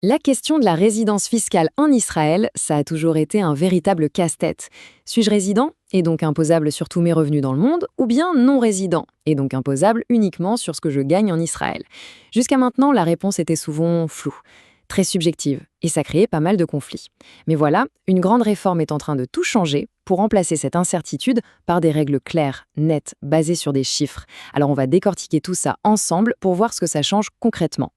La question de la résidence fiscale en Israël, ça a toujours été un véritable casse-tête. Suis-je résident, et donc imposable sur tous mes revenus dans le monde, ou bien non résident, et donc imposable uniquement sur ce que je gagne en Israël? Jusqu'à maintenant, la réponse était souvent floue, très subjective, et ça créait pas mal de conflits. Mais voilà, une grande réforme est en train de tout changer pour remplacer cette incertitude par des règles claires, nettes, basées sur des chiffres. Alors on va décortiquer tout ça ensemble pour voir ce que ça change concrètement.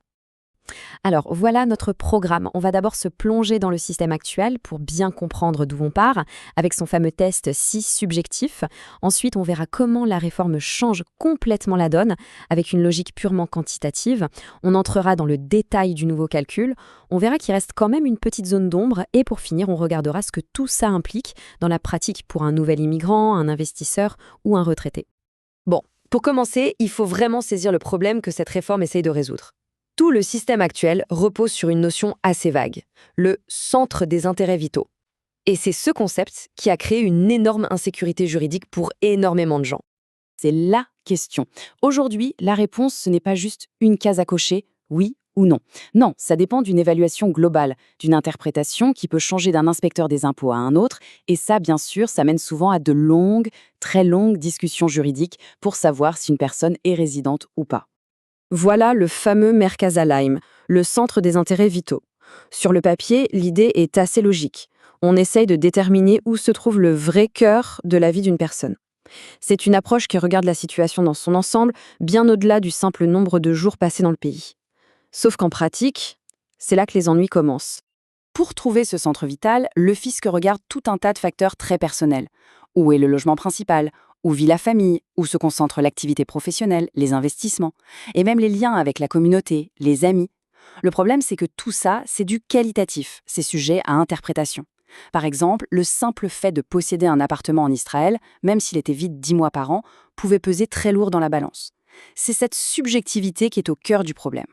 Alors voilà notre programme. On va d'abord se plonger dans le système actuel pour bien comprendre d'où on part, avec son fameux test 6 subjectif. Ensuite, on verra comment la réforme change complètement la donne, avec une logique purement quantitative. On entrera dans le détail du nouveau calcul. On verra qu'il reste quand même une petite zone d'ombre. Et pour finir, on regardera ce que tout ça implique dans la pratique pour un nouvel immigrant, un investisseur ou un retraité. Bon, pour commencer, il faut vraiment saisir le problème que cette réforme essaye de résoudre. Tout le système actuel repose sur une notion assez vague, le centre des intérêts vitaux. Et c'est ce concept qui a créé une énorme insécurité juridique pour énormément de gens. C'est la question. Aujourd'hui, la réponse, ce n'est pas juste une case à cocher, oui ou non. Non, ça dépend d'une évaluation globale, d'une interprétation qui peut changer d'un inspecteur des impôts à un autre, et ça, bien sûr, ça mène souvent à de longues, très longues discussions juridiques pour savoir si une personne est résidente ou pas. Voilà le fameux Merkaz Haim, le centre des intérêts vitaux. Sur le papier, l'idée est assez logique. On essaye de déterminer où se trouve le vrai cœur de la vie d'une personne. C'est une approche qui regarde la situation dans son ensemble, bien au-delà du simple nombre de jours passés dans le pays. Sauf qu'en pratique, c'est là que les ennuis commencent. Pour trouver ce centre vital, le fisc regarde tout un tas de facteurs très personnels. Où est le logement principal? Où vit la famille? Où se concentre l'activité professionnelle, les investissements? Et même les liens avec la communauté, les amis. Le problème, c'est que tout ça, c'est du qualitatif, c'est sujet à interprétation. Par exemple, le simple fait de posséder un appartement en Israël, même s'il était vide 10 mois par an, pouvait peser très lourd dans la balance. C'est cette subjectivité qui est au cœur du problème.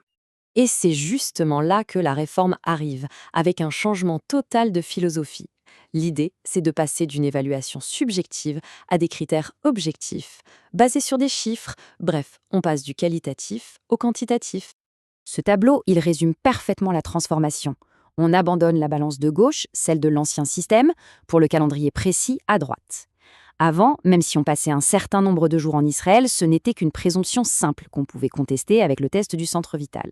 Et c'est justement là que la réforme arrive, avec un changement total de philosophie. L'idée, c'est de passer d'une évaluation subjective à des critères objectifs, basés sur des chiffres. Bref, on passe du qualitatif au quantitatif. Ce tableau, il résume parfaitement la transformation. On abandonne la balance de gauche, celle de l'ancien système, pour le calendrier précis à droite. Avant, même si on passait un certain nombre de jours en Israël, ce n'était qu'une présomption simple qu'on pouvait contester avec le test du centre vital.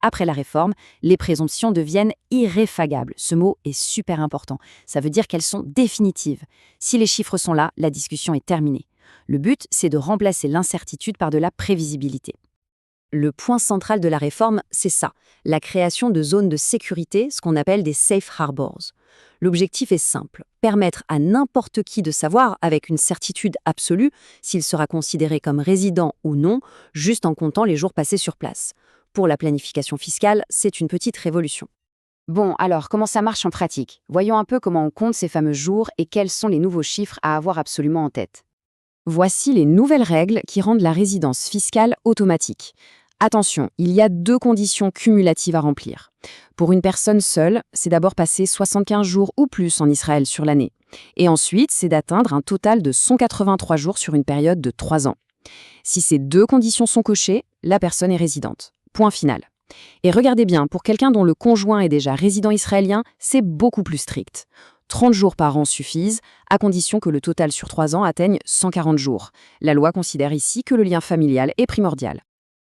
Après la réforme, les présomptions deviennent irréfragables. Ce mot est super important. Ça veut dire qu'elles sont définitives. Si les chiffres sont là, la discussion est terminée. Le but, c'est de remplacer l'incertitude par de la prévisibilité. Le point central de la réforme, c'est ça, la création de zones de sécurité, ce qu'on appelle des safe harbors. L'objectif est simple, permettre à n'importe qui de savoir, avec une certitude absolue, s'il sera considéré comme résident ou non, juste en comptant les jours passés sur place. Pour la planification fiscale, c'est une petite révolution. Bon, alors, comment ça marche en pratique? Voyons un peu comment on compte ces fameux jours et quels sont les nouveaux chiffres à avoir absolument en tête. Voici les nouvelles règles qui rendent la résidence fiscale automatique. Attention, il y a 2 conditions cumulatives à remplir. Pour une personne seule, c'est d'abord passer 75 jours ou plus en Israël sur l'année. Et ensuite, c'est d'atteindre un total de 183 jours sur une période de 3 ans. Si ces 2 conditions sont cochées, la personne est résidente. Point final. Et regardez bien, pour quelqu'un dont le conjoint est déjà résident israélien, c'est beaucoup plus strict. 30 jours par an suffisent, à condition que le total sur 3 ans atteigne 140 jours. La loi considère ici que le lien familial est primordial.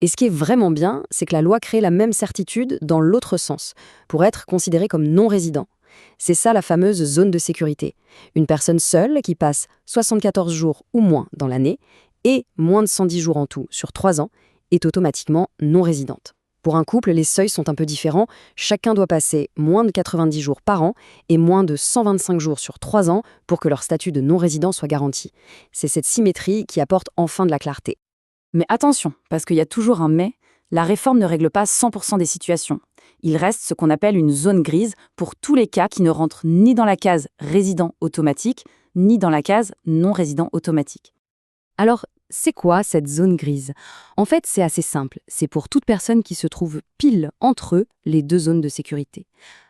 Et ce qui est vraiment bien, c'est que la loi crée la même certitude dans l'autre sens, pour être considéré comme non-résident. C'est ça la fameuse zone de sécurité. Une personne seule qui passe 74 jours ou moins dans l'année, et moins de 110 jours en tout sur 3 ans, est automatiquement non-résidente. Pour un couple, les seuils sont un peu différents. Chacun doit passer moins de 90 jours par an et moins de 125 jours sur 3 ans pour que leur statut de non-résident soit garanti. C'est cette symétrie qui apporte enfin de la clarté. Mais attention, parce qu'il y a toujours un mais, la réforme ne règle pas 100% des situations. Il reste ce qu'on appelle une zone grise pour tous les cas qui ne rentrent ni dans la case résident automatique, ni dans la case non-résident automatique. Alors, c'est quoi cette zone grise? En fait, c'est assez simple. C'est pour toute personne qui se trouve pile entre eux les 2 zones de sécurité.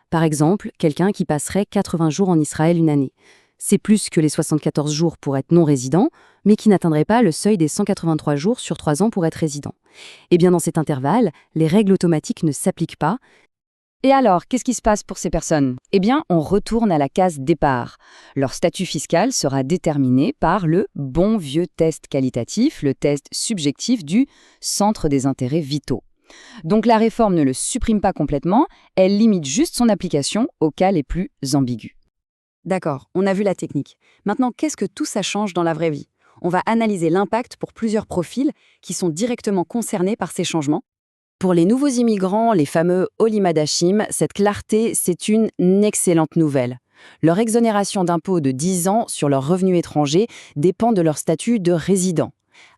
Par exemple, quelqu'un qui passerait 80 jours en Israël une année. C'est plus que les 74 jours pour être non-résident, mais qui n'atteindrait pas le seuil des 183 jours sur 3 ans pour être résident. Et bien dans cet intervalle, les règles automatiques ne s'appliquent pas. Et alors, qu'est-ce qui se passe pour ces personnes? Eh bien, on retourne à la case départ. Leur statut fiscal sera déterminé par le bon vieux test qualitatif, le test subjectif du centre des intérêts vitaux. Donc la réforme ne le supprime pas complètement, elle limite juste son application aux cas les plus ambigus. D'accord, on a vu la technique. Maintenant, qu'est-ce que tout ça change dans la vraie vie? On va analyser l'impact pour plusieurs profils qui sont directement concernés par ces changements. Pour les nouveaux immigrants, les fameux Olimadachim, cette clarté, c'est une excellente nouvelle. Leur exonération d'impôt de 10 ans sur leurs revenus étrangers dépend de leur statut de résident.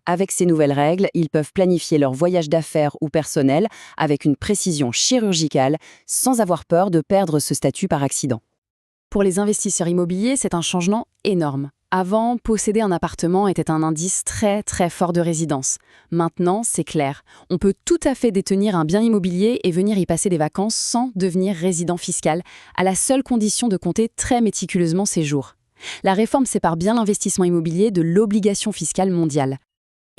Avec ces nouvelles règles, ils peuvent planifier leur voyage d'affaires ou personnel avec une précision chirurgicale, sans avoir peur de perdre ce statut par accident. Pour les investisseurs immobiliers, c'est un changement énorme. Avant, posséder un appartement était un indice très très fort de résidence. Maintenant, c'est clair. On peut tout à fait détenir un bien immobilier et venir y passer des vacances sans devenir résident fiscal, à la seule condition de compter très méticuleusement ses jours. La réforme sépare bien l'investissement immobilier de l'obligation fiscale mondiale.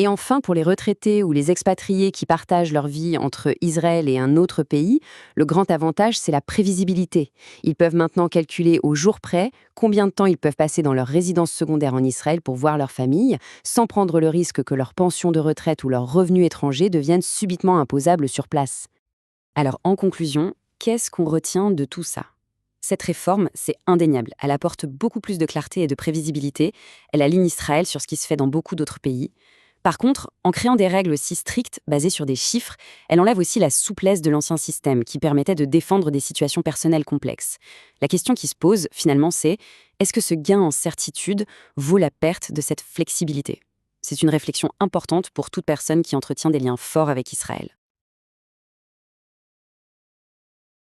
Et enfin, pour les retraités ou les expatriés qui partagent leur vie entre Israël et un autre pays, le grand avantage, c'est la prévisibilité. Ils peuvent maintenant calculer au jour près combien de temps ils peuvent passer dans leur résidence secondaire en Israël pour voir leur famille, sans prendre le risque que leur pension de retraite ou leurs revenus étrangers deviennent subitement imposables sur place. Alors, en conclusion, qu'est-ce qu'on retient de tout ça? Cette réforme, c'est indéniable. Elle apporte beaucoup plus de clarté et de prévisibilité. Elle aligne Israël sur ce qui se fait dans beaucoup d'autres pays. Par contre, en créant des règles aussi strictes, basées sur des chiffres, elle enlève aussi la souplesse de l'ancien système qui permettait de défendre des situations personnelles complexes. La question qui se pose, finalement, c'est est-ce que ce gain en certitude vaut la perte de cette flexibilité? C'est une réflexion importante pour toute personne qui entretient des liens forts avec Israël.